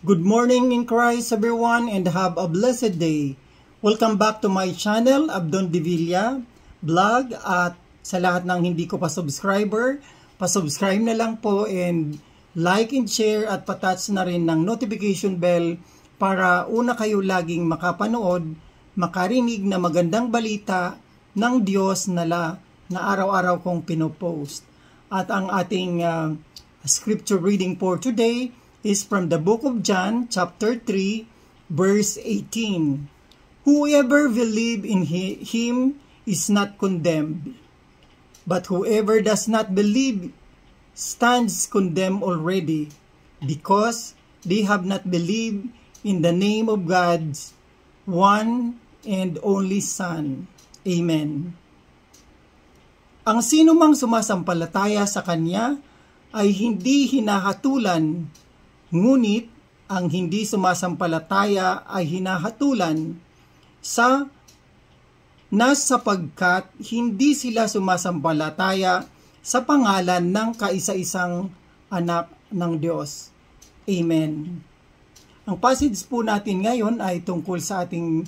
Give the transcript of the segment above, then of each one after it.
Good morning in Christ everyone and have a blessed day. Welcome back to my channel, Abdon Divilla Vlog, at sa lahat ng hindi ko pa subscriber, pa-subscribe na lang po and like and share at patouch na rin ng notification bell para una kayo laging makapanood, makarinig na magandang balita ng Diyos na araw-araw kong pinopost. At ang ating scripture reading for today is from the book of John, chapter 3, verse 18. Whoever believes in him is not condemned, but whoever does not believe stands condemned already, because they have not believed in the name of God's one and only Son. Amen. Ang sino mang sumasampalataya sa Kanya ay hindi hinahatulan, ngunit ang hindi sumasampalataya ay hinahatulan sapagkat hindi sila sumasampalataya sa pangalan ng kaisa-isang anak ng Diyos. Amen. Ang passage po natin ngayon ay tungkol sa ating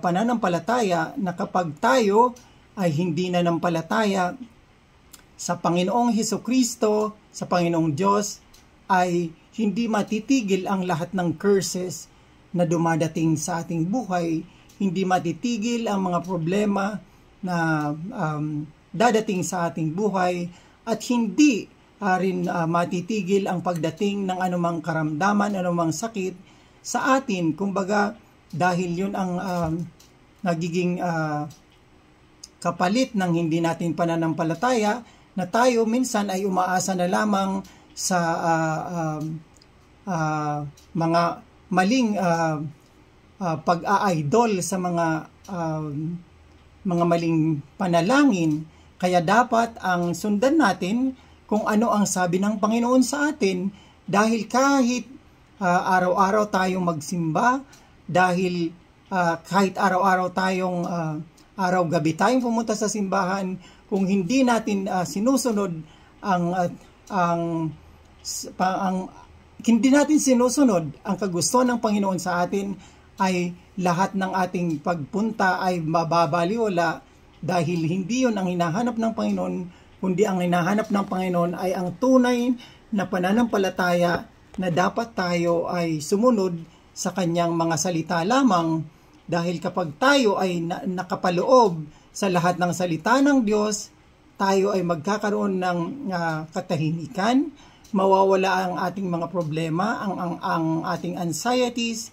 pananampalataya na kapag tayo ay hindi nanampalataya sa Panginoong Hesukristo, sa Panginoong Diyos, ay hindi matitigil ang lahat ng curses na dumadating sa ating buhay. Hindi matitigil ang mga problema na dadating sa ating buhay, at hindi rin matitigil ang pagdating ng anumang karamdaman, anumang sakit sa atin. Kumbaga, dahil yun ang nagiging kapalit ng hindi natin pananampalataya, na tayo minsan ay umaasa na lamang sa mga maling pag-a-idol, sa mga maling panalangin. Kaya dapat ang sundan natin kung ano ang sabi ng Panginoon sa atin, dahil kahit araw-araw tayong magsimba, dahil kahit araw-araw tayong araw-gabi tayong pumunta sa simbahan, kung hindi natin sinusunod hindi natin sinusunod ang kagustuhan ng Panginoon sa atin, ay lahat ng ating pagpunta ay mababaliwala, dahil hindi yun ang hinahanap ng Panginoon, kundi ang hinahanap ng Panginoon ay ang tunay na pananampalataya na dapat tayo ay sumunod sa Kanyang mga salita lamang. Dahil kapag tayo ay nakapaloob sa lahat ng salita ng Diyos, tayo ay magkakaroon ng katahimikan, mawawala ang ating mga problema, ang ating anxieties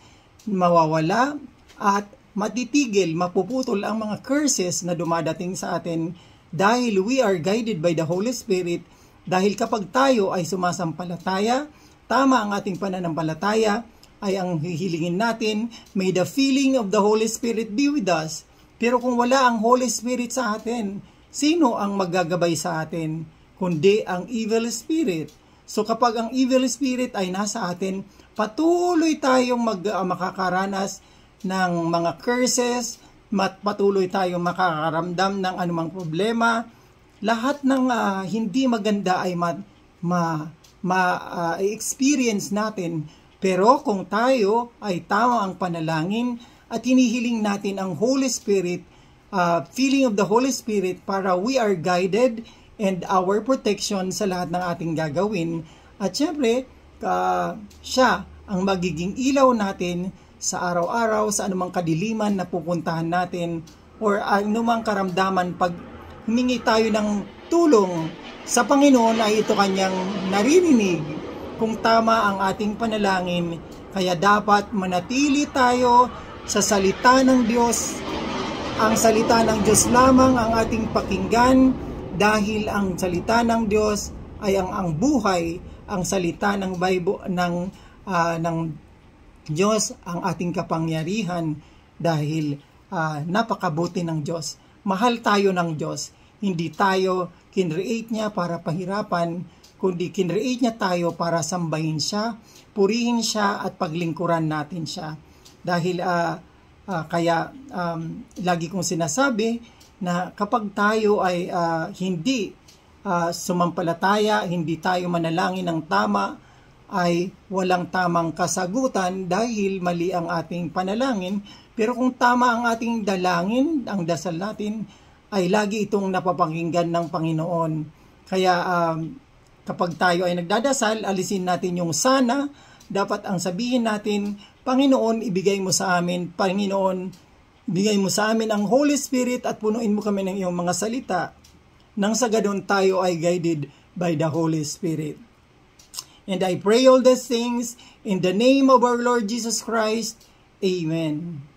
mawawala, at matitigil, mapuputol ang mga curses na dumadating sa atin, dahil we are guided by the Holy Spirit. Dahil kapag tayo ay sumasampalataya, tama ang ating pananampalataya, ay ang hihilingin natin, may the feeling of the Holy Spirit be with us. Pero kung wala ang Holy Spirit sa atin, sino ang maggagabay sa atin? Kundi ang evil spirit. So kapag ang evil spirit ay nasa atin, patuloy tayong makakaranas ng mga curses, patuloy tayong makakaramdam ng anumang problema. Lahat ng hindi maganda ay ma-experience natin. Pero kung tayo ay tama ang panalangin at hinihiling natin ang Holy Spirit, feeling of the Holy Spirit, para we are guided and our protection sa lahat ng ating gagawin. At syempre, siya ang magiging ilaw natin sa araw-araw, sa anumang kadiliman na pupuntahan natin, or anumang karamdaman. Pag humingi tayo ng tulong sa Panginoon, ay ito Kanyang naririnig kung tama ang ating panalangin. Kaya dapat manatili tayo sa salita ng Diyos. Ang salita ng Diyos lamang ang ating pakinggan, dahil ang salita ng Diyos ay ang buhay. Ang salita ng Bible ng Diyos ang ating kapangyarihan, dahil napakabuti ng Diyos. Mahal tayo ng Diyos. Hindi tayo kinreate niya para pahirapan, kundi kinreate niya tayo para sambahin siya, purihin siya, at paglingkuran natin siya. Dahil kaya lagi kong sinasabi na kapag tayo ay hindi sumampalataya, hindi tayo manalangin ng tama, ay walang tamang kasagutan dahil mali ang ating panalangin. Pero kung tama ang ating dalangin, ang dasal natin, ay lagi itong napapakinggan ng Panginoon. Kaya kapag tayo ay nagdadasal, alisin natin yung sana. Dapat ang sabihin natin, Panginoon, ibigay mo sa amin. Panginoon, ibigay mo sa amin ang Holy Spirit at punuin mo kami ng iyong mga salita. Nang sa ganun tayo ay guided by the Holy Spirit. And I pray all these things in the name of our Lord Jesus Christ. Amen.